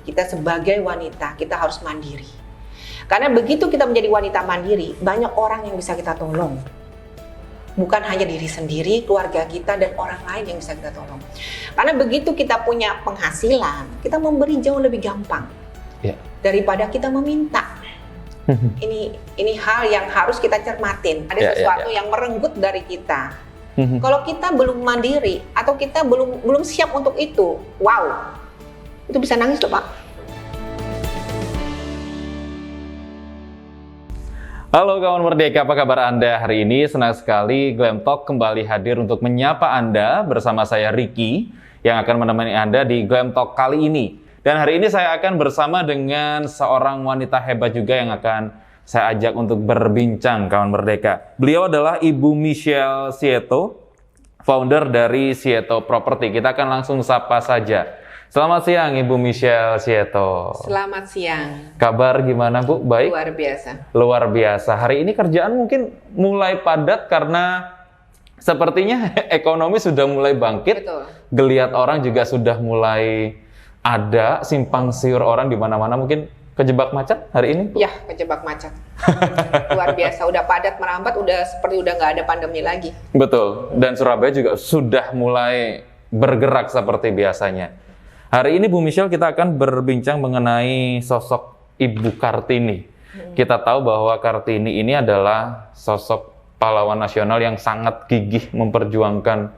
kita sebagai wanita, kita harus mandiri. Karena begitu kita menjadi wanita mandiri, banyak orang yang bisa kita tolong. Bukan hanya diri sendiri, keluarga kita, dan orang lain yang bisa kita tolong. Karena begitu kita punya penghasilan, kita memberi jauh lebih gampang daripada kita meminta. Ini hal yang harus kita cermatin. Ada sesuatu yang merenggut dari kita. Kalau kita belum mandiri atau kita belum siap untuk itu, wow, itu bisa nangis loh, Pak. Halo kawan Merdeka, apa kabar Anda hari ini? Senang sekali Glam Talk kembali hadir untuk menyapa Anda bersama saya Ricky yang akan menemani Anda di Glam Talk kali ini. Dan hari ini saya akan bersama dengan seorang wanita hebat juga yang akan saya ajak untuk berbincang kawan Merdeka. Beliau adalah Ibu Michelle Sieto, founder dari Sieto Property. Kita akan langsung sapa saja. Selamat siang Ibu Michelle Sieto. Selamat siang. Kabar gimana Bu? Baik? Luar biasa. Luar biasa. Hari ini kerjaan mungkin mulai padat karena sepertinya ekonomi sudah mulai bangkit. Betul. Geliat orang juga sudah mulai ada, simpang siur orang di mana-mana. Mungkin kejebak macet hari ini, Bu? Ya, kejebak macet. Luar biasa, udah padat merambat, udah seperti udah nggak ada pandemi lagi. Betul, dan Surabaya juga sudah mulai bergerak seperti biasanya. Hari ini Bu Michelle kita akan berbincang mengenai sosok Ibu Kartini. Kita tahu bahwa Kartini ini adalah sosok pahlawan nasional yang sangat gigih memperjuangkan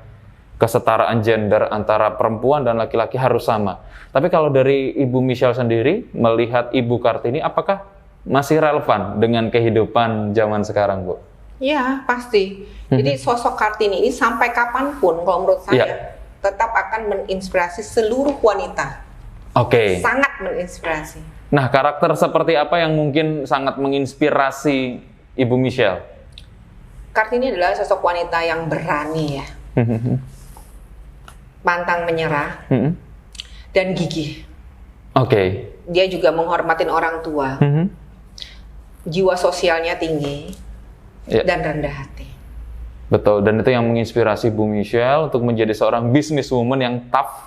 kesetaraan gender antara perempuan dan laki-laki harus sama. Tapi kalau dari Ibu Michelle sendiri, melihat Ibu Kartini, apakah masih relevan dengan kehidupan zaman sekarang, Bu? Ya, pasti. Jadi sosok Kartini ini sampai kapanpun, kalau menurut saya, tetap akan menginspirasi seluruh wanita. Oke. Sangat menginspirasi. Nah, karakter seperti apa yang mungkin sangat menginspirasi Ibu Michelle? Kartini adalah sosok wanita yang berani ya. Pantang menyerah dan gigih. Oke. Dia juga menghormatin orang tua. Jiwa sosialnya tinggi dan rendah hati. Betul, dan itu yang menginspirasi Bu Michelle untuk menjadi seorang businesswoman yang tough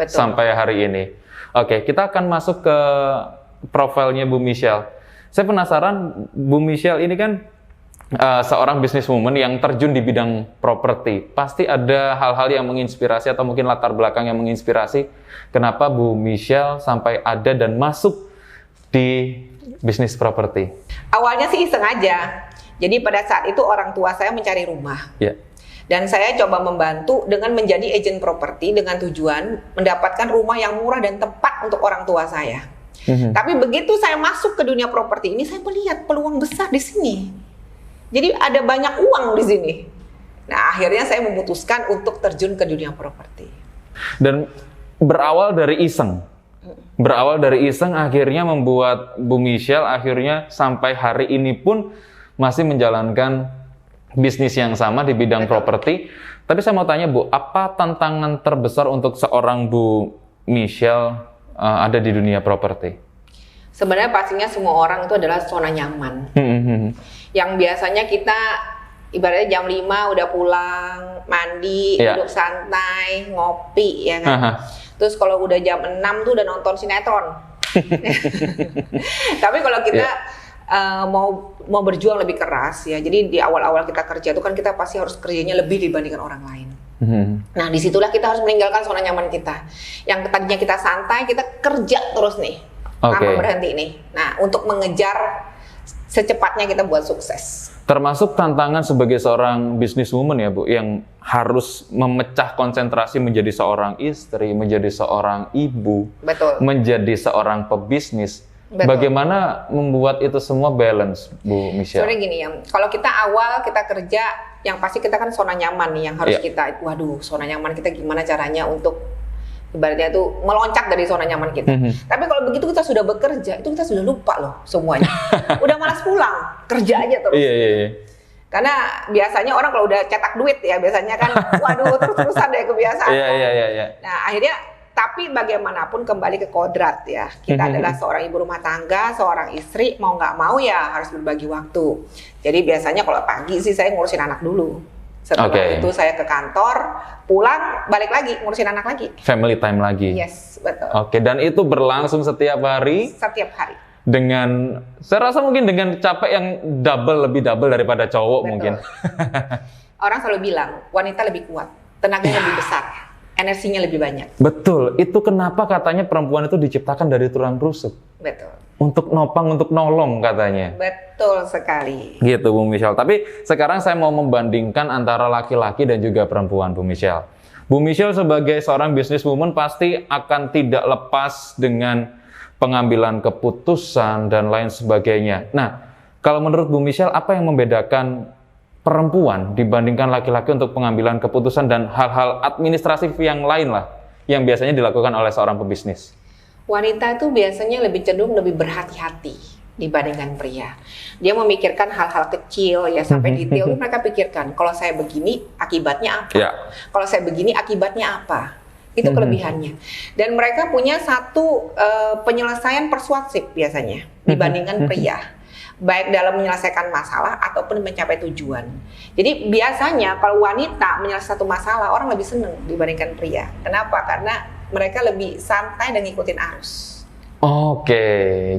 sampai hari ini. Oke, kita akan masuk ke profilnya Bu Michelle. Saya penasaran, Bu Michelle ini kan seorang businesswoman yang terjun di bidang properti. Pasti ada hal-hal yang menginspirasi atau mungkin latar belakang yang menginspirasi kenapa Bu Michelle sampai ada dan masuk di bisnis properti. Awalnya sih iseng aja. Jadi pada saat itu orang tua saya mencari rumah. Dan saya coba membantu dengan menjadi agen properti dengan tujuan mendapatkan rumah yang murah dan tepat untuk orang tua saya. Tapi begitu saya masuk ke dunia properti ini, saya melihat peluang besar di sini. Jadi ada banyak uang di sini. Nah, akhirnya saya memutuskan untuk terjun ke dunia properti. Dan berawal dari iseng. Berawal dari iseng akhirnya membuat Bu Michelle akhirnya sampai hari ini pun masih menjalankan bisnis yang sama di bidang properti. Tapi saya mau tanya Bu, apa tantangan terbesar untuk seorang Bu Michelle ada di dunia properti? Sebenarnya pastinya semua orang itu adalah zona nyaman. Yang biasanya kita ibaratnya jam 5 udah pulang, mandi, duduk santai, ngopi ya kan. Terus kalau udah jam 6 tuh udah nonton sinetron. Tapi kalau kita mau berjuang lebih keras ya. Jadi di awal-awal kita kerja itu kan kita pasti harus kerjanya lebih dibandingkan orang lain. Nah, disitulah kita harus meninggalkan zona nyaman kita. Yang tadinya kita santai, kita kerja terus nih. Tanpa berhenti nih. Nah, untuk mengejar secepatnya kita buat sukses. Termasuk tantangan sebagai seorang businesswoman ya Bu, yang harus memecah konsentrasi menjadi seorang istri, menjadi seorang ibu, menjadi seorang pebisnis. Bagaimana membuat itu semua balance, Bu Michelle? Sebenarnya gini ya, kalau kita awal kita kerja, yang pasti kita kan zona nyaman nih, yang harus kita, waduh, zona nyaman kita gimana caranya untuk ibaratnya itu meloncat dari zona nyaman kita. Tapi kalau begitu kita sudah bekerja, itu kita sudah lupa loh semuanya. Udah malas pulang, kerja aja terus. Karena biasanya orang kalau udah cetak duit ya, biasanya kan, waduh, terus-terusan deh kebiasaan. Nah, akhirnya, tapi bagaimanapun kembali ke kodrat ya. Kita adalah seorang ibu rumah tangga, seorang istri, mau nggak mau ya harus berbagi waktu. Jadi biasanya kalau pagi sih saya ngurusin anak dulu. Setelah itu saya ke kantor, pulang, balik lagi, ngurusin anak lagi. Family time lagi. Yes, betul. Oke, dan itu berlangsung setiap hari? Setiap hari. Dengan, saya rasa mungkin dengan capek yang lebih double daripada cowok. Betul. Mungkin. Orang selalu bilang, wanita lebih kuat, tenaganya lebih besar, energinya lebih banyak. Betul, itu kenapa katanya perempuan itu diciptakan dari tulang rusuk. Betul. Untuk nopang, untuk nolong katanya. Betul sekali. Gitu Bu Michelle. Tapi sekarang saya mau membandingkan antara laki-laki dan juga perempuan Bu Michelle. Bu Michelle sebagai seorang businesswoman pasti akan tidak lepas dengan pengambilan keputusan dan lain sebagainya. Nah, kalau menurut Bu Michelle apa yang membedakan perempuan dibandingkan laki-laki untuk pengambilan keputusan dan hal-hal administratif yang lain lah yang biasanya dilakukan oleh seorang pebisnis? Wanita itu biasanya lebih cenderung lebih berhati-hati dibandingkan pria. Dia memikirkan hal-hal kecil ya sampai detail. Mereka pikirkan kalau saya begini akibatnya apa? Ya. Kalau saya begini akibatnya apa? Itu kelebihannya. Dan mereka punya satu penyelesaian persuasif biasanya dibandingkan pria. Baik dalam menyelesaikan masalah ataupun mencapai tujuan. Jadi biasanya kalau wanita menyelesaikan satu masalah orang lebih senang dibandingkan pria. Kenapa? Karena mereka lebih santai dan ngikutin arus. Oke,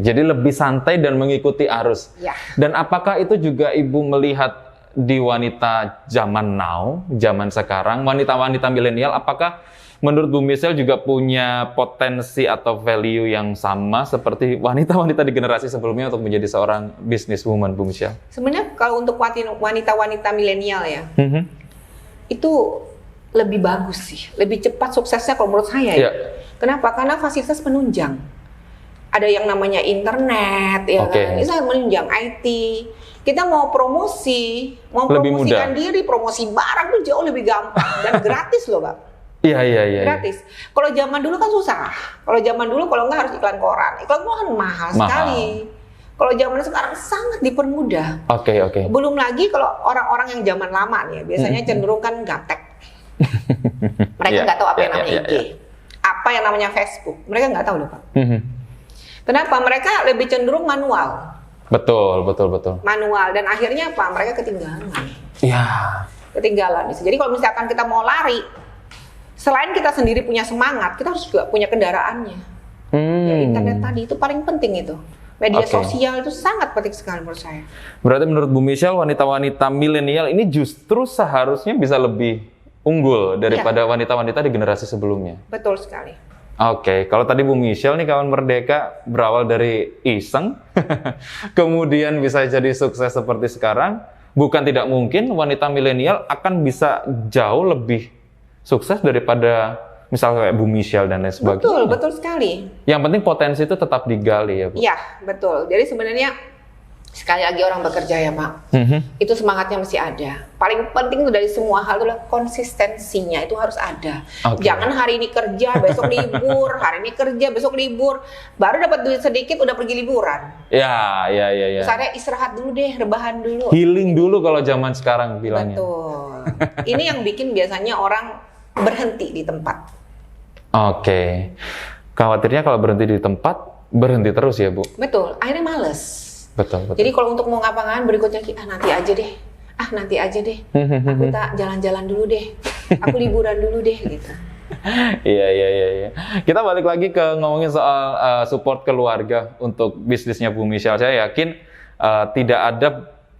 jadi lebih santai dan mengikuti arus. Ya. Dan apakah itu juga Ibu melihat di wanita zaman now, zaman sekarang, wanita-wanita milenial, apakah menurut Bu Michelle juga punya potensi atau value yang sama seperti wanita-wanita di generasi sebelumnya untuk menjadi seorang businesswoman, Bu Michelle? Sebenarnya kalau untuk wanita-wanita milenial ya, itu lebih bagus sih, lebih cepat suksesnya kalau menurut saya ya. Kenapa? Karena fasilitas penunjang. Ada yang namanya internet, ya kan? Ini sangat menunjang IT. Kita mau promosi, mau promosikan diri, promosi barang tuh jauh lebih gampang dan gratis loh, Pak. Iya. Gratis. Kalau zaman dulu kan susah. Kalau zaman dulu kalau nggak harus iklan koran. Iklan koran kan mahal sekali. Kalau zaman sekarang sangat dipermudah. Oke. Belum lagi kalau orang-orang yang zaman lama nih, biasanya cenderung kan gaptek. Mereka nggak tahu apa yang namanya IG, apa yang namanya Facebook. Mereka nggak tahu loh, Pak. Kenapa? Mereka lebih cenderung manual. Betul. Manual dan akhirnya apa? Mereka ketinggalan. Iya. Ketinggalan. Jadi kalau misalkan kita mau lari, selain kita sendiri punya semangat, kita harus juga punya kendaraannya. Ya, internet tadi itu paling penting itu. Media sosial itu sangat penting sekali menurut saya. Berarti menurut Bu Michelle, wanita-wanita milenial ini justru seharusnya bisa lebih unggul daripada wanita-wanita di generasi sebelumnya. Betul sekali. Oke, kalau tadi Bu Michelle nih kawan Merdeka berawal dari iseng, kemudian bisa jadi sukses seperti sekarang, bukan tidak mungkin wanita milenial akan bisa jauh lebih sukses daripada misalnya kayak Bu Michelle dan lain sebagainya. Betul sekali. Yang penting potensi itu tetap digali ya Bu? Iya, betul. Jadi sebenarnya sekali lagi orang bekerja ya Pak, itu semangatnya mesti ada. Paling penting itu dari semua hal adalah konsistensinya itu harus ada. Jangan hari ini kerja, besok libur, hari ini kerja, besok libur, baru dapat duit sedikit udah pergi liburan. Ya. Terus ada istirahat dulu deh, rebahan dulu. Healing dulu kalau zaman sekarang bilangnya. Betul. Ini yang bikin biasanya orang berhenti di tempat. Oke. Khawatirnya kalau berhenti di tempat, berhenti terus ya Bu? Betul, akhirnya males. Betul. Jadi kalau untuk mau ngapa-ngapain berikutnya, nanti aja deh. Aku tak jalan-jalan dulu deh. Aku liburan dulu deh gitu. Iya. Kita balik lagi ke ngomongin soal support keluarga untuk bisnisnya Bu Michelle. Saya yakin tidak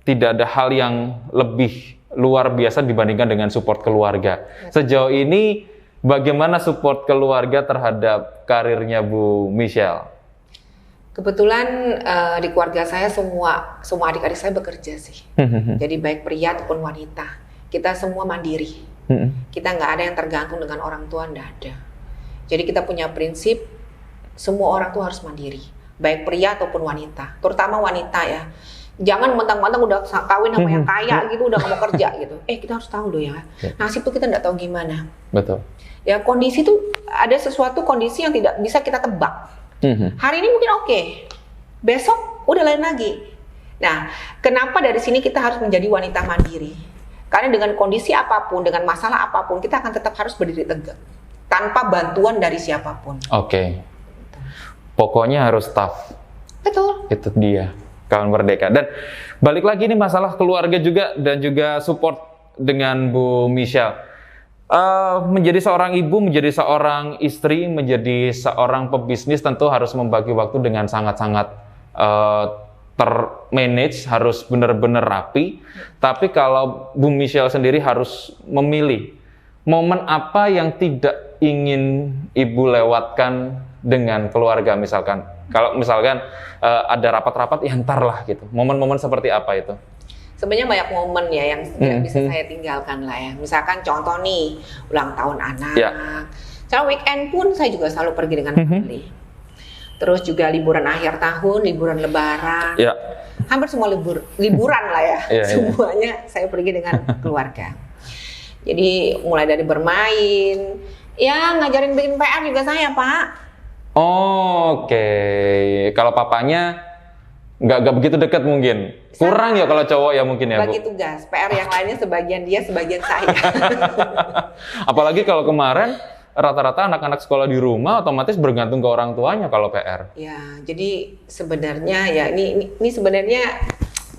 ada hal yang lebih luar biasa dibandingkan dengan support keluarga. Sejauh ini bagaimana support keluarga terhadap karirnya Bu Michelle? Kebetulan di keluarga saya semua adik-adik saya bekerja sih. Jadi baik pria ataupun wanita, kita semua mandiri. Kita nggak ada yang tergantung dengan orang tua, nggak ada. Jadi kita punya prinsip semua orang tuh harus mandiri, baik pria ataupun wanita, terutama wanita ya. Jangan mentang-mentang udah kawin sama yang kaya gitu, udah nggak mau kerja gitu. Kita harus tahu loh ya, nasib tuh kita nggak tahu gimana. Betul. Ya kondisi tuh ada sesuatu kondisi yang tidak bisa kita tebak. Hari ini mungkin oke, besok udah lain lagi. Nah, kenapa dari sini kita harus menjadi wanita mandiri? Karena dengan kondisi apapun, dengan masalah apapun, kita akan tetap harus berdiri tegak tanpa bantuan dari siapapun. Oke. Pokoknya harus tough. Betul. Itu dia, kawan Merdeka. Dan balik lagi nih masalah keluarga juga dan juga support dengan Bu Michelle. Menjadi seorang ibu, menjadi seorang istri, menjadi seorang pebisnis tentu harus membagi waktu dengan sangat-sangat termanage, harus benar-benar rapi. Tapi kalau Bu Michelle sendiri harus memilih momen apa yang tidak ingin ibu lewatkan dengan keluarga misalkan. Kalau misalkan ada rapat-rapat, ya ntar lah gitu. Momen-momen seperti apa itu? Sebenarnya banyak momen ya yang tidak bisa saya tinggalkan lah ya. Misalkan contoh nih, ulang tahun anak. Kalau weekend pun saya juga selalu pergi dengan family. Terus juga liburan akhir tahun, liburan lebaran. Hampir semua liburan lah ya. Semuanya saya pergi dengan keluarga. Jadi mulai dari bermain, ya ngajarin bikin PR juga saya, Pak. Oke. Kalau papanya nggak begitu dekat mungkin. Kurang ya kalau cowok ya mungkin ya, Bu. Bagi tugas, PR yang lainnya sebagian dia, sebagian saya. Apalagi kalau kemarin rata-rata anak-anak sekolah di rumah otomatis bergantung ke orang tuanya kalau PR. Ya, jadi sebenarnya ya ini sebenarnya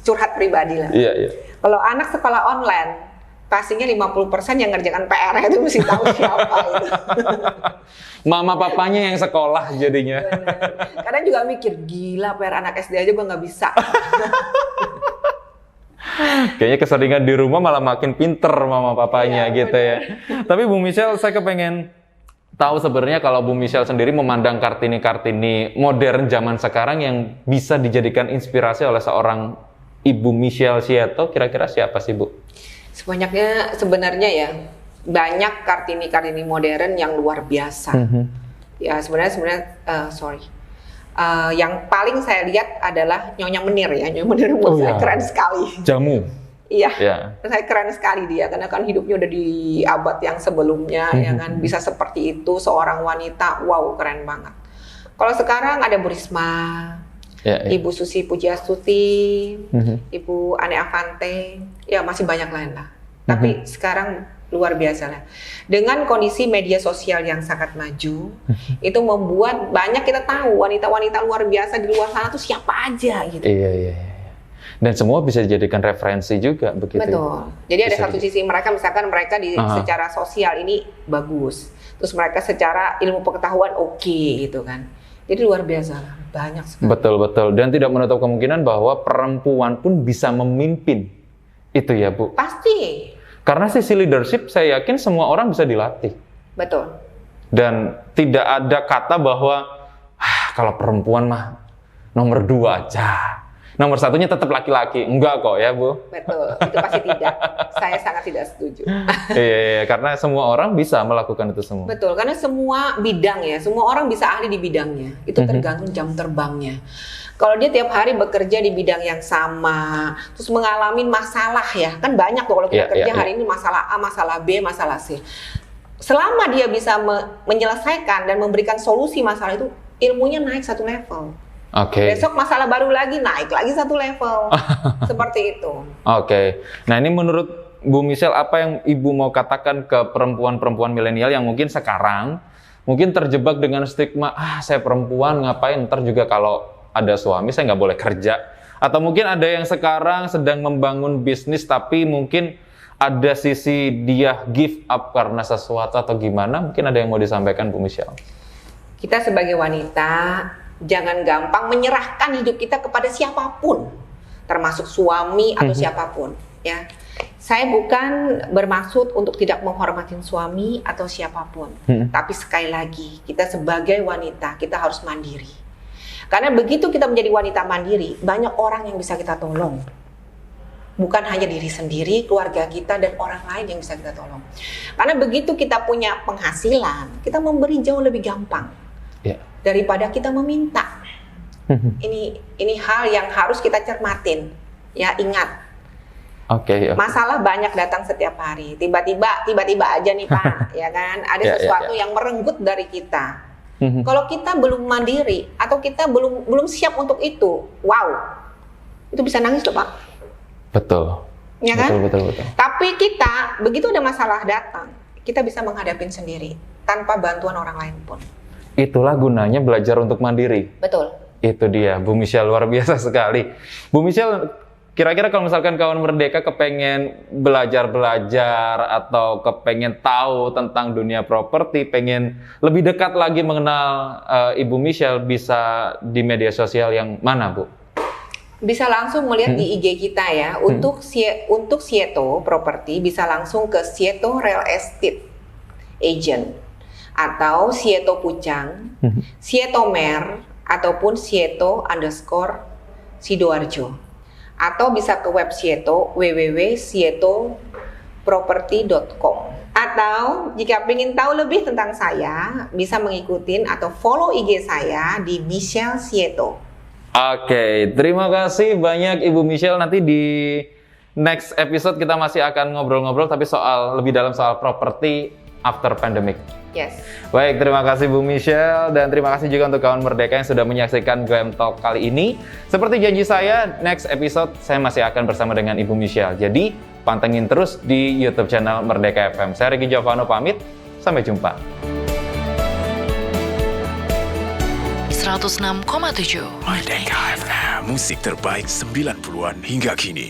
curhat pribadi lah. Iya. Kalau anak sekolah online, pastinya 50% yang ngerjakan PR itu mesti tahu siapa itu. Mama papanya yang sekolah jadinya. Bener. Kadang juga mikir, gila PR anak SD aja gue nggak bisa. Kayaknya keseringan di rumah malah makin pinter mama papanya gitu ya. Tapi Bu Michelle, saya kepengen tahu sebenarnya kalau Bu Michelle sendiri memandang Kartini-Kartini modern zaman sekarang yang bisa dijadikan inspirasi oleh seorang Ibu Michelle Sieto, kira-kira siapa sih, Bu? Sebenarnya ya banyak Kartini-Kartini modern yang luar biasa. Ya sebenarnya yang paling saya lihat adalah Nyonya Menir ya. Nyonya Menir menurut saya keren sekali. Jamu. Iya, saya keren sekali dia karena kan hidupnya udah di abad yang sebelumnya, ya kan bisa seperti itu seorang wanita, wow keren banget. Kalau sekarang ada Bu Risma, Ibu Susi Pujiastuti, Ibu Ane Avante, ya masih banyak lain lah. Tapi sekarang luar biasa lah. Dengan kondisi media sosial yang sangat maju, itu membuat banyak kita tahu wanita-wanita luar biasa di luar sana tuh siapa aja gitu. Iya. Dan semua bisa dijadikan referensi juga begitu. Betul. Jadi ada satu sisi mereka, misalkan mereka secara sosial ini bagus, terus mereka secara ilmu pengetahuan oke gitu kan. Jadi luar biasa, banyak sekali. Betul. Dan tidak menutup kemungkinan bahwa perempuan pun bisa memimpin. Itu ya, Bu. Pasti. Karena sisi leadership saya yakin semua orang bisa dilatih. Betul. Dan tidak ada kata bahwa kalau perempuan mah nomor 2 aja. Nomor 1-nya tetap laki-laki. Enggak kok ya, Bu. Betul, itu pasti tidak. Saya sangat tidak setuju. Iya, karena semua orang bisa melakukan itu semua. Betul, karena semua bidang ya, semua orang bisa ahli di bidangnya. Itu tergantung jam terbangnya. Kalau dia tiap hari bekerja di bidang yang sama, terus mengalami masalah ya, kan banyak tuh kalau kita kerja hari ini masalah A, masalah B, masalah C. Selama dia bisa menyelesaikan dan memberikan solusi masalah itu, ilmunya naik satu level. Besok masalah baru lagi, naik lagi satu level. Seperti itu. Nah ini menurut Bu Michelle, apa yang Ibu mau katakan ke perempuan-perempuan milenial yang mungkin sekarang mungkin terjebak dengan stigma, saya perempuan ngapain, ntar juga kalau ada suami saya nggak boleh kerja. Atau mungkin ada yang sekarang sedang membangun bisnis tapi mungkin ada sisi dia give up karena sesuatu atau gimana, mungkin ada yang mau disampaikan Bu Michelle? Kita sebagai wanita jangan gampang menyerahkan hidup kita kepada siapapun, termasuk suami atau siapapun ya. Saya bukan bermaksud untuk tidak menghormati suami atau siapapun, tapi sekali lagi kita sebagai wanita kita harus mandiri. Karena begitu kita menjadi wanita mandiri, banyak orang yang bisa kita tolong. Bukan hanya diri sendiri, keluarga kita, dan orang lain yang bisa kita tolong. Karena begitu kita punya penghasilan, kita memberi jauh lebih gampang daripada kita meminta. Ini hal yang harus kita cermatin. Ya, ingat. Masalah banyak datang setiap hari. Tiba-tiba aja nih Pak, ya kan? Ada sesuatu yang merenggut dari kita. Kalau kita belum mandiri atau kita belum siap untuk itu, wow, itu bisa nangis loh Pak. Betul. Ya kan? Betul. Tapi kita begitu ada masalah datang, kita bisa menghadapi sendiri tanpa bantuan orang lain pun. Itulah gunanya belajar untuk mandiri. Betul. Itu dia, Bu Michelle luar biasa sekali. Bu Michelle, Kira-kira kalau misalkan kawan Merdeka kepengen belajar-belajar atau kepengen tahu tentang dunia properti, pengen lebih dekat lagi mengenal Ibu Michelle, bisa di media sosial yang mana, Bu? Bisa langsung melihat di IG kita ya. Untuk Sieto Property bisa langsung ke Sieto Real Estate Agent atau Sieto Pucang, Sieto Mer ataupun Sieto_Sidoarjo. Atau bisa ke web Sieto www.sietoproperty.com. Atau jika ingin tahu lebih tentang saya, bisa mengikuti atau follow IG saya di Michelle Sieto. Oke, terima kasih banyak Ibu Michelle. Nanti di next episode kita masih akan ngobrol-ngobrol tapi lebih dalam soal properti after pandemic. Yes. Baik, terima kasih Bu Michelle dan terima kasih juga untuk kawan Merdeka yang sudah menyaksikan Glam Talk kali ini. Seperti janji saya, next episode saya masih akan bersama dengan Ibu Michelle. Jadi, pantengin terus di YouTube channel Merdeka FM. Saya Ricky Jovano pamit, sampai jumpa. 106,7 Merdeka FM, musik terbaik 90-an hingga kini.